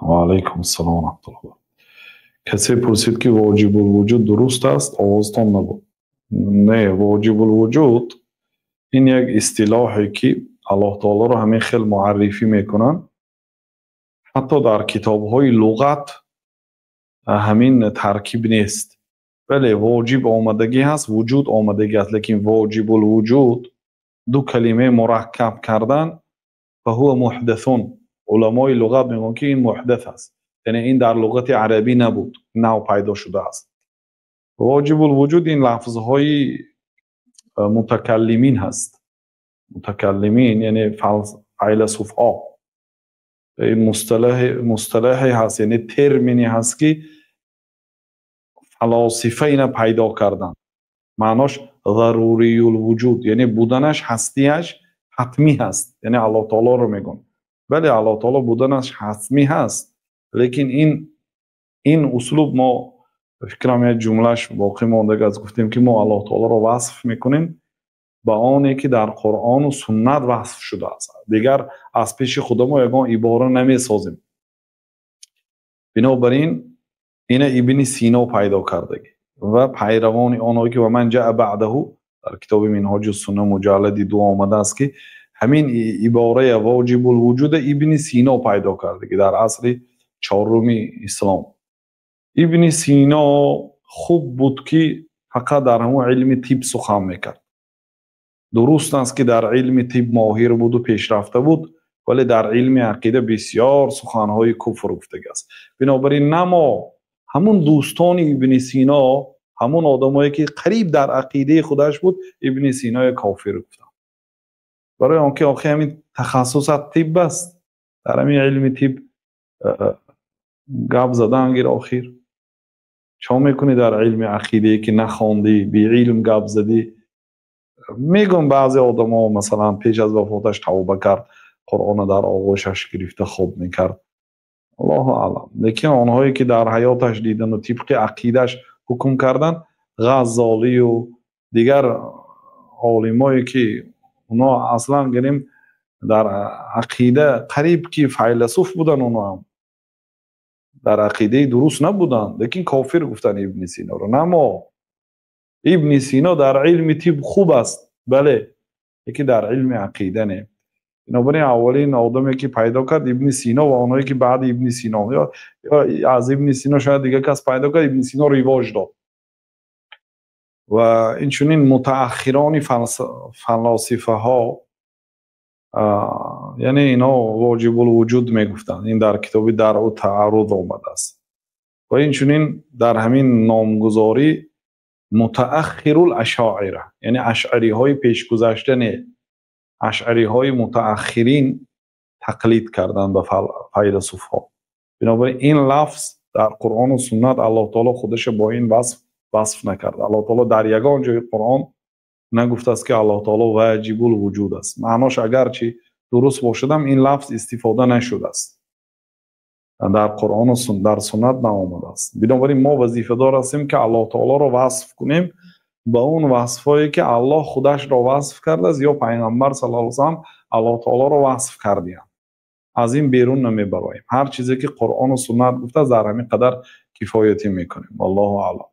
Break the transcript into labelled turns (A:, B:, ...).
A: و علیکم السلام و رحمت الله. کسی پرسید که واجب الوجود درست است؟ آوازتان نبود. نه، واجب الوجود این یک اصطلاحی که الله تعالی رو همین خیلی معرفی میکنن. حتی در کتاب های لغت همین ترکیب نیست. بله، واجب آمدگی هست، وجود آمدگی هست، لیکن واجب الوجود دو کلمه مرکب کردن فهو محدثون. علمای لغت میگن که این محدث است، یعنی این در لغت عربی نبود، نو پیدا شده است. واجب الوجود این لفظهای متکلمین هست. متکلمین یعنی فیلسوفا. این مصطلحی هست، یعنی ترمینی هست که فلاسفه اینا پیدا کردن. معناش ضروری الوجود، یعنی بودنش، هستیش حتمی هست. یعنی الله تعالی رو میگن بله الله تعالی بودنش حتمی هست، لیکن این اسلوب ما فکرم یک جملهش باقی مانده است. گفتیم که ما الله تعالی رو وصف میکنیم با آنی که در قرآن و سنت وصف شده است. دیگر از پیش خود ما یگان عباره نمی سازیم. بنابراین این ابن سینا پیدا کردگی و پیروان آنهایی که و من جاء بعده در کتاب منهاج السنه مجلد 2 آمده است که همین عباره واجب الوجود ابن سینا پیدا کردگی در عصر 4 اسلام. ابن سینا خوب بود که فقط در همون علم طب سخن میکرد. درست است که در علم طب ماهر بود و پیشرفته بود، ولی در علم عقیده بسیار سخنهای کفر گفته است. بنابراین نما همون دوستان ابن سینا، همون آدمایی که قریب در عقیده خودش بود، ابن سینا کافر گفتن. برای آنکه آخه همین تخصص طب است، در همین علم طب گپ زدن گیر آخر چا میکنی در علم عقیده که نخواندی، بی علم گپ زدی. میگم بعضی آدما مثلا پیش از وفاتش توبه کرد، قرآن در آغوشش گرفته خوب میکرد، الله اعلم. لیکن آنهایی که در حیاتش دیدن و طبق عقیدش حکم کردن، غزالی و دیگر عالمایی که اونا اصلا گریم در عقیده قریب که فیلسوف بودن، اونا هم در عقیده درست نبودن، لیکن کافر گفتن ابن سینا رو. نما ابن سینا در علم طب خوب است بله، لیکن در علم عقیده نه. بنابراین اولین آدمی که پیدا کرد ابن سینا و آنهایی که بعد ابن سینا یا از ابن سینا شاید دیگه کس پیدا کرد، ابن سینا رواج داد. و این چنین متأخران فلاسفه ها یعنی اینا واجب الوجود میگفتن. این در کتاب درء التعارض آمده است. و این چنین در همین نامگذاری متأخر الاشاعره، یعنی اشعری های پیش گذشته نه، اشعری های متأخرین تقلید کردن به فیلسوف ها. بنابراین این لفظ در قرآن و سنت الله تعالی خودش با این وصف نکرد. الله تعالی در یگان جای قرآن نگفته است که الله تعالی واجب الوجود است. معناش اگرچه درست باشدم این لفظ استفاده نشده است، در قرآن و در سنت نآمده است. بنابراین ما وظیفه دار هستیم که الله تعالی را وصف کنیم با اون وصفایی که الله خودش را وصف کرده است یا پیغمبر صلی الله علیه و سلم الله تعالی را وصف کرده. از این بیرون نمی برایم. هر چیزی که قرآن و سنت گفته در همین قدر کفایتی میکنیم. والله اعلم.